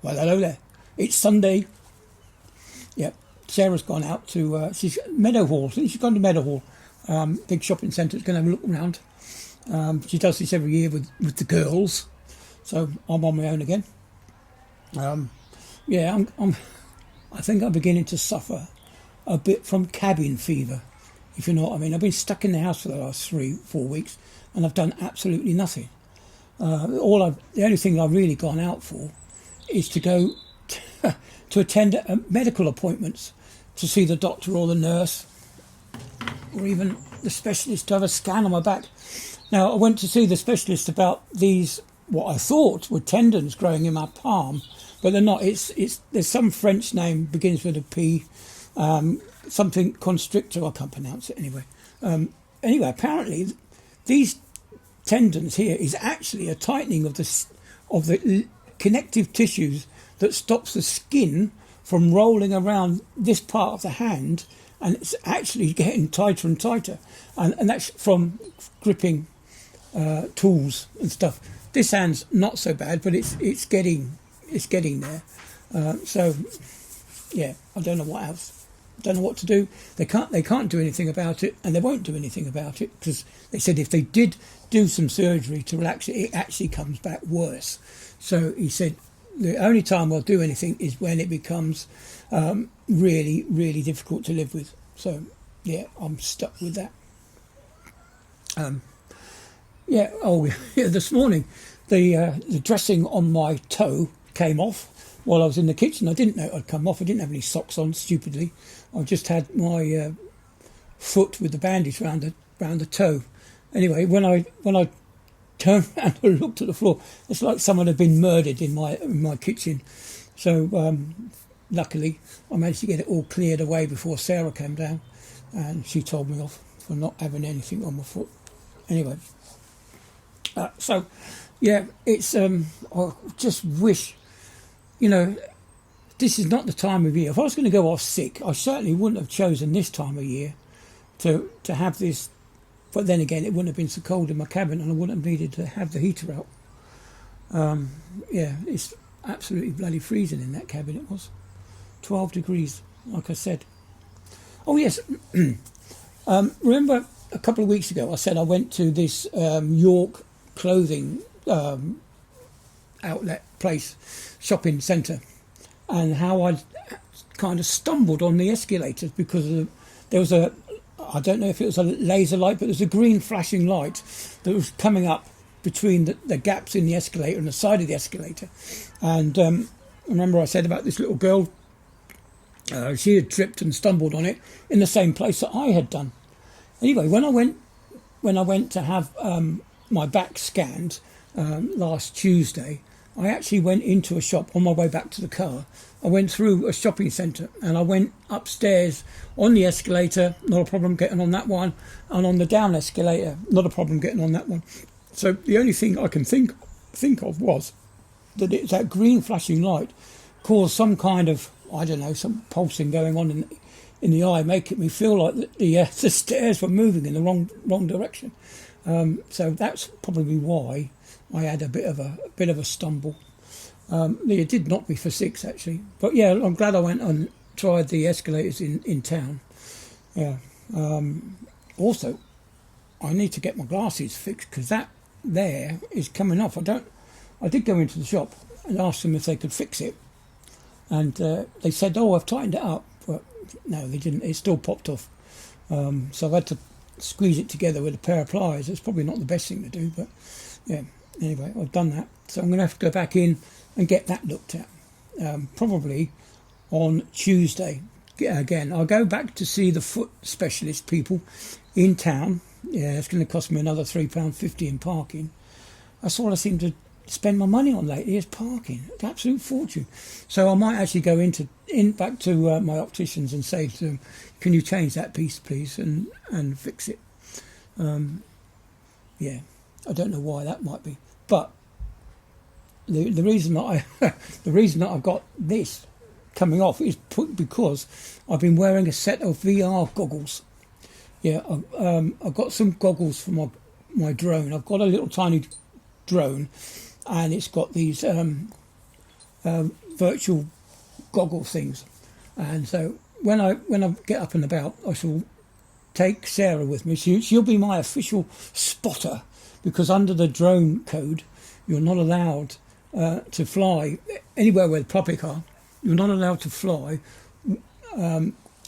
Well, hello there. It's Sunday. Yep. Sarah's gone out to, she's Meadowhall. I think she's gone to Meadowhall, big shopping centre. She's going to have a look around. She does this every year with the girls. So I'm on my own again. Yeah, I think I'm beginning to suffer a bit from cabin fever, if you know what I mean. I've been stuck in the house for the last 3-4 weeks, and I've done absolutely nothing. The only thing I've really gone out for is to go to attend medical appointments, to see the doctor or the nurse, or even the specialist to have a scan on my back. Now, I went to see the specialist about these, what I thought were tendons growing in my palm, but they're not. There's some French name, begins with a P, something constrictor. I can't pronounce it anyway. Anyway, apparently these tendons here is actually a tightening of the connective tissues that stops the skin from rolling around this part of the hand, and it's actually getting tighter and tighter, and that's from gripping tools and stuff. This hand's not so bad, but it's getting there. So yeah, I don't know what else. I don't know what to do. They can't do anything about it, and they won't do anything about it, because they said if they did do some surgery to relax it, it actually comes back worse. So he said the only time I'll do anything is when it becomes really, really difficult to live with. So yeah, I'm stuck with that. Yeah. Oh, yeah. This morning, the dressing on my toe came off while I was in the kitchen. I didn't know it had come off. I didn't have any socks on, stupidly. I just had my foot with the bandage round the toe. Anyway, when I turned around and looked at the floor, it's like someone had been murdered in my kitchen. So luckily, I managed to get it all cleared away before Sarah came down, and she told me off for not having anything on my foot. Anyway, so yeah, it's I just wish, this is not the time of year. If I was going to go off sick, I certainly wouldn't have chosen this time of year to have this. But then again, it wouldn't have been so cold in my cabin, and I wouldn't have needed to have the heater out. Yeah, it's absolutely bloody freezing in that cabin. It was 12 degrees, like I said. Oh yes, remember a couple of weeks ago I said I went to this York clothing outlet place, shopping centre, and how I kind of stumbled on the escalators because there was I don't know if it was a laser light, but there was a green flashing light that was coming up between the gaps in the escalator and the side of the escalator. And remember I said about this little girl, she had tripped and stumbled on it in the same place that I had done. Anyway, when I went to have my back scanned last Tuesday, I actually went into a shop on my way back to the car. I went through a shopping centre, and I went upstairs on the escalator, not a problem getting on that one, and on the down escalator, not a problem getting on that one. So the only thing I can think of was that that green flashing light caused some kind of, I don't know, some pulsing going on in the eye, making me feel like the stairs were moving in the wrong direction. So that's probably why I had a bit of a stumble. It did knock me for 6 actually, but yeah, I'm glad I went and tried the escalators in town. Yeah. Also, I need to get my glasses fixed, because that there is coming off. I did go into the shop and ask them if they could fix it, and they said, "Oh, I've tightened it up," but no, they didn't. It still popped off. So I've had to squeeze it together with a pair of pliers. It's probably not the best thing to do, but yeah. Anyway, I've done that, so I'm going to have to go back in and get that looked at, probably on Tuesday. Again, I'll go back to see the foot specialist people in town. Yeah, it's going to cost me another £3.50 in parking. That's all I seem to spend my money on lately, is parking. It's an absolute fortune. So I might actually go back to my opticians and say to them, "Can you change that piece, please, and fix it?" Yeah, I don't know why that might be, but the reason that I've got this coming off is because I've been wearing a set of VR goggles. Yeah, I've got some goggles for my drone. I've got a little tiny drone, and it's got these virtual goggle things. And so when I get up and about, I shall take Sarah with me. She'll be my official spotter, because under the drone code, you're not allowed to fly anywhere where the public are. You're not allowed to fly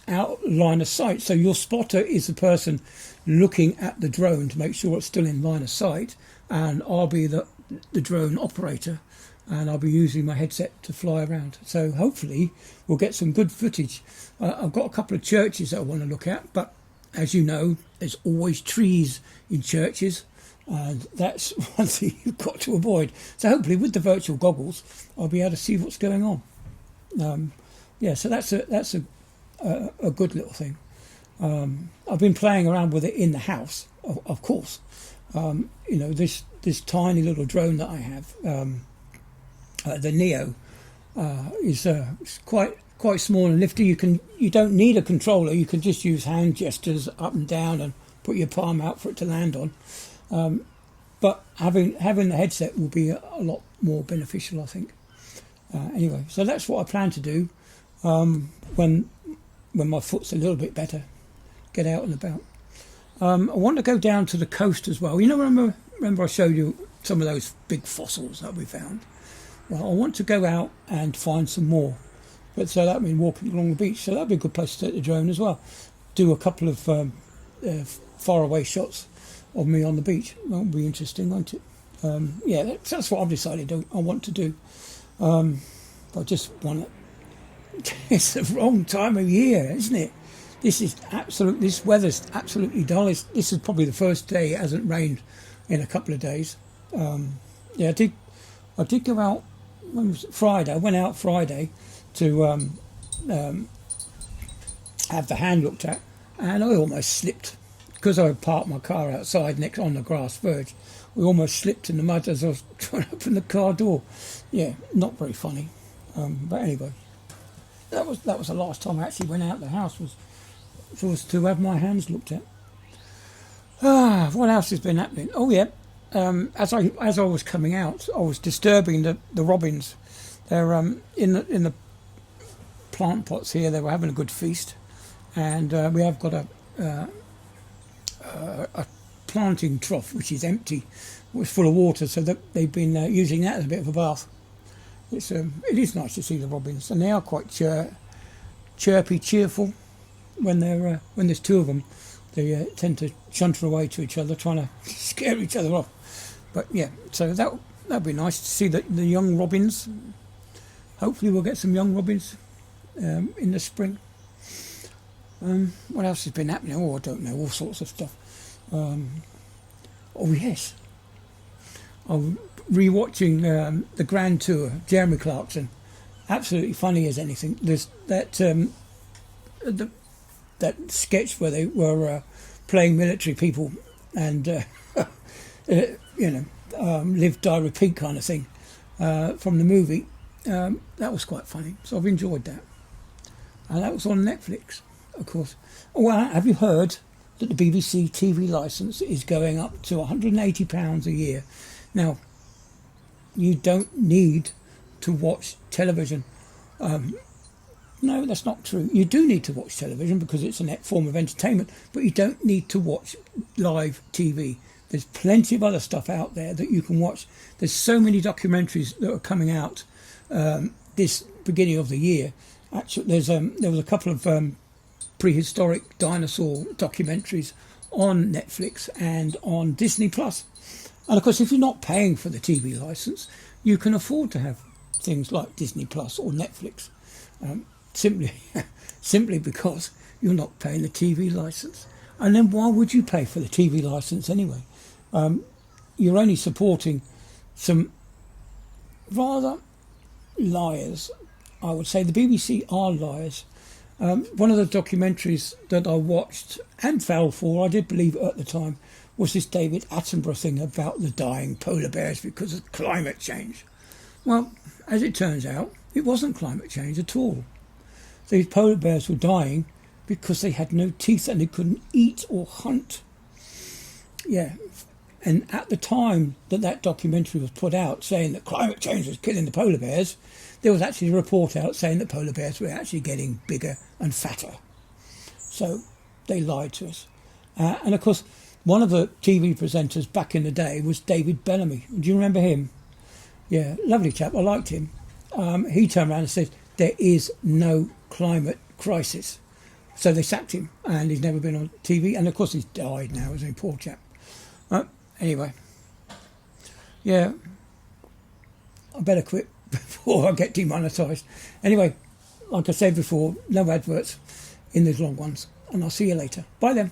out line of sight. So your spotter is the person looking at the drone to make sure it's still in line of sight, and I'll be the drone operator, and I'll be using my headset to fly around. So hopefully we'll get some good footage. I've got a couple of churches that I want to look at, but as you know, there's always trees in churches, and that's one thing you've got to avoid. So hopefully with the virtual goggles, I'll be able to see what's going on. So that's a good little thing. I've been playing around with it in the house, of course. This tiny little drone that I have, the Neo, is quite small and nifty. You don't need a controller. You can just use hand gestures up and down and put your palm out for it to land on. But having the headset will be a lot more beneficial, I think. Anyway, so that's what I plan to do when my foot's a little bit better. Get out and about. I want to go down to the coast as well. Remember I showed you some of those big fossils that we found? Well, I want to go out and find some more. But so that means walking along the beach. So that'd be a good place to take the drone as well. Do a couple of faraway shots of me on the beach. That'll be interesting, won't it? That's what I've decided I want to do. I just want to... It's the wrong time of year, isn't it? This weather's absolutely dull. This is probably the first day it hasn't rained in a couple of days. I did go out. When was it? Friday. I went out Friday to have the hand looked at, and I almost slipped because I parked my car outside next on the grass verge. We almost slipped in the mud as I was trying to open the car door. Yeah, not very funny. But anyway, that was the last time I actually went out of the house was to have my hands looked at. What else has been happening? Oh yeah, as I was coming out, I was disturbing the robins. They're in the plant pots here. They were having a good feast, and we have got a planting trough which is empty, was full of water, so that they've been using that as a bit of a bath. It is nice to see the robins, and they are quite chirpy, cheerful. When there's two of them, they tend to chunter away to each other, trying to scare each other off. But yeah, so that'd be nice to see the young robins. Hopefully we'll get some young robins in the spring. What else has been happening? I don't know, all sorts of stuff. Yes, I'm rewatching the Grand Tour, Jeremy Clarkson. Absolutely funny as anything. There's that sketch where they were playing military people and live, die, repeat kind of thing from the movie. That was quite funny, so I've enjoyed that. And that was on Netflix, of course. Well, have you heard that the BBC TV licence is going up to £180 a year? Now, you don't need to watch television. No, that's not true. You do need to watch television because it's a form of entertainment, but you don't need to watch live TV. There's plenty of other stuff out there that you can watch. There's so many documentaries that are coming out this beginning of the year. Actually, there was a couple of prehistoric dinosaur documentaries on Netflix and on Disney Plus. And of course, if you're not paying for the TV license, you can afford to have things like Disney Plus or Netflix. Simply because you're not paying the TV license. And then why would you pay for the TV license anyway? You're only supporting some rather liars. I would say the BBC are liars. One of the documentaries that I watched and fell for, I did believe it at the time, was this David Attenborough thing about the dying polar bears because of climate change. Well, as it turns out, it wasn't climate change at all. These polar bears were dying because they had no teeth and they couldn't eat or hunt. Yeah, And at the time that that documentary was put out saying that climate change was killing the polar bears, there was actually a report out saying that polar bears were actually getting bigger and fatter. So they lied to us. And of course, one of the TV presenters back in the day was David Bellamy. Do you remember him? Yeah, lovely chap. I liked him. He turned around and said, there is no climate crisis. So they sacked him, and he's never been on TV. And of course, he's died now, isn't he? Poor chap. Anyway, yeah, I better quit before I get demonetised. Anyway, like I said before, no adverts in these long ones. And I'll see you later. Bye then.